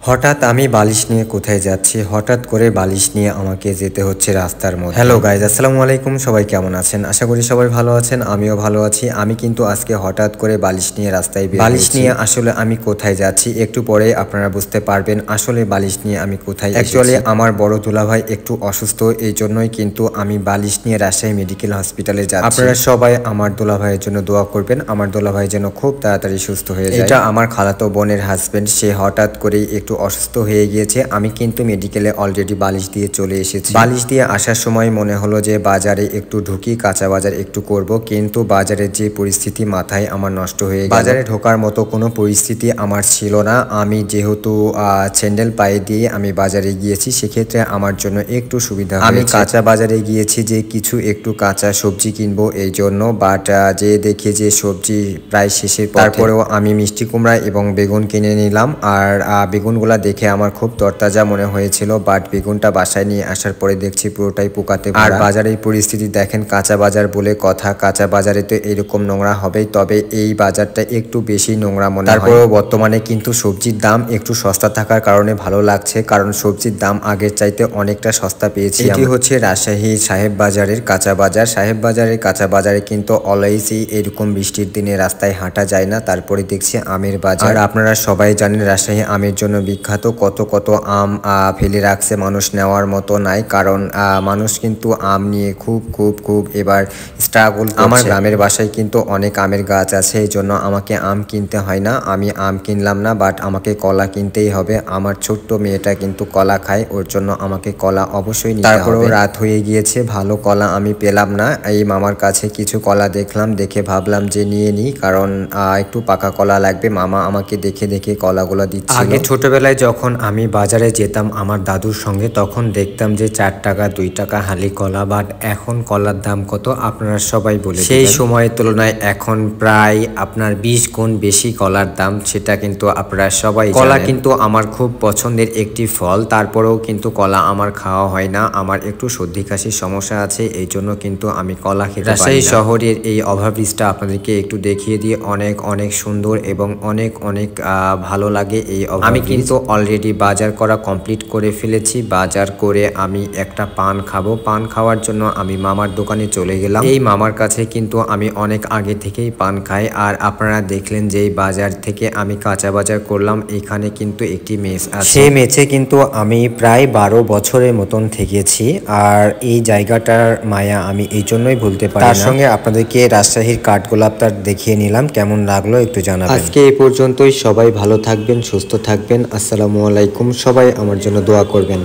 হঠাৎ আমি বালিশ নিয়ে কোথায় যাচ্ছি, হঠাৎ করে বালিশ নিয়ে আমাকে যেতে হচ্ছে রাস্তার মধ্যে। হ্যালো গাইজ, আসসালামু আলাইকুম। সবাই কেমন আছেন? আশা করি সবাই ভালো আছেন, আমিও ভালো আছি। আমি কিন্তু আজকে হঠাৎ করে বালিশ নিয়ে রাস্তায় বের হয়েছি। বালিশ নিয়ে আসলে আমি কোথায় যাচ্ছি একটু পরে আপনারা বুঝতে পারবেন আসলে বালিশ নিয়ে আমি কোথায়। অ্যাকচুয়ালি আমার বড় দুলাভাই একটু অসুস্থ, এই জন্যই কিন্তু আমি বালিশ নিয়ে রাজশাহী মেডিকেল হসপিটালে যাচ্ছি। আপনারা সবাই আমার দুলাভাইয়ের জন্য দোয়া করবেন, আমার দুলাভাই যেন খুব তাড়াতাড়ি সুস্থ হয়ে যায়। এটা আমার খালাতো বোনের হাজবেন্ড, সে হঠাৎ করেই একটু অসুস্থ হয়ে গিয়েছে। আমি কিন্তু মেডিকেলে অলরেডি বালিশ দিয়ে চলে এসেছি। বালিশ দিয়ে আসার সময় মনে হলো যে বাজারে একটু ঢুকি, কাঁচা বাজার একটু করব, কিন্তু বাজারের যে পরিস্থিতি মাথায় আমার নষ্ট হয়ে গেল। বাজারে ঢোকার মতো কোনো পরিস্থিতি আমার ছিল না। আমি যেহেতু স্যান্ডেল পায়ে দিয়ে আমি বাজারে গিয়েছি, সেক্ষেত্রে আমার জন্য একটু সুবিধা হয়েছে। আমি কাঁচা বাজারে গিয়েছি যে কিছু একটু কাঁচা সবজি কিনবো এই জন্য, বাট যে দেখি যে সবজি প্রায় শেষের পথে। তারপরেও আমি মিষ্টি কুমড়া এবং বেগুন কিনে নিলাম। আর বেগুনগুলা দেখে আমার খুব তরতাজা মনে হয়েছিল, বাট বেগুনটা বাসায় নিয়ে আসার পরে দেখছি পুরোটাই পোকাতে ভরা। আর বাজারের পরিস্থিতি দেখেন, কাঁচা বাজার বলে কথা, কাঁচা বাজারে তো এরকম নোংরা হবেই, তবে এই বাজারটা একটু বেশি নোংরা মনে হয়। তারপরেও বর্তমানে কিন্তু সবজির দাম একটু সস্তা থাকার কারণে ভালো লাগছে, কারণ সবজির দাম আগের চাইতে অনেকটা সস্তা পেয়েছি। এটি হচ্ছে রাজশাহী সাহেব বাজারের কাঁচা বাজার। সাহেব বাজারের কাঁচা বাজারে কিন্তু অলওয়েজই এরকম বৃষ্টির দিনে রাস্তায় হাঁটা যায় না। তারপরে দেখছি আমের বাজার। আপনারা সবাই জানেন রাজশাহী আমের জন্য বিখ্যাত। কত কত আম ফেলে রাখছে, মানুষ নেওয়ার মতো নাই, কারণ মানুষ কিন্তু আম নিয়ে খুব খুব খুব এবার স্ট্রাগল করছে। আমার গ্রামের বাসায় কিন্তু অনেক আমের গাছ আছে, এই জন্য আমাকে আম কিনতে হয় না। আমি আম কিনলাম না, বাট আমাকে কলা কিনতেই হবে। আমার ছোট্ট মেয়েটা কিন্তু কলা খায়, ওর জন্য আমাকে কলা অবশ্যই নিতে হবে। তারপরেও রাত হয়ে গিয়েছে, ভালো কলা আমি পেলাম না। এই মামার কাছে কিছু কলা দেখলাম, দেখে ভাবলাম যে নিয়ে নিই, কারণ একটু পাকা কলা লাগবে। মামা আমাকে দেখে দেখে কলাগুলো দিচ্ছিল। আগে ছোটবেলায় যখন আমি বাজারে যেতাম আমার দাদুর সঙ্গে, তখন দেখতাম যে 4 টাকা 2 টাকা হালি কলা, বাট এখন কলার দাম কত আপনারা সবাই বলে। সেই সময়ের তুলনায় এখন প্রায় আপনার 20 গুণ বেশি কলার দাম, সেটা কিন্তু আপনারা সবাই জানেন। কলা কিন্তু আমার খুব পছন্দের একটি ফল, তারপরেও কিন্তু কলা আমার খাওয়া হয় না। আমার একটু সর্দি কাশির সমস্যা আছে, এই জন্য কিন্তু আমি কলা খেতে পারি না। রাজশাহী শহরের এই ওভারব্রিজটা আপনাদেরকে একটু দেখিয়ে দিয়ে, অনেক অনেক সুন্দর এবং অনেক অনেক ভালো লাগে এই ওভারব্রিজ। আমি কিন্তু অলরেডি বাজার করা কমপ্লিট করে ফেলেছি। বাজার করে আমি একটা পান খাবো। পান খাওয়ার জন্য আমি মামার দোকানে চলে গেলাম। এই মামার কাছে কিন্তু আমি অনেক আগে থেকেই পান খাই। আর আপনারা দেখলেন যে বাজার থেকে আমি কাঁচা বাজার করলাম, এখানে কিন্তু একটি মেস আছে। সেই মেসে কিন্তু আমি প্রায় 12 বছরের মতন থেকেছি। আর এই জায়গাটার মায়া আমি এই জন্যই ভুলতে পারি না। তার সঙ্গে আপনাদেরকে রাজশাহীর কাঠগোলাপটা দেখিয়ে নিলাম, কেমন লাগলো একটু জানাবেন। আজকে এই পর্যন্তই। সবাই ভালো থাকবেন, সুস্থ থাকবেন। আসসালামু আলাইকুম। সবাই আমার জন্য দোয়া করবেন।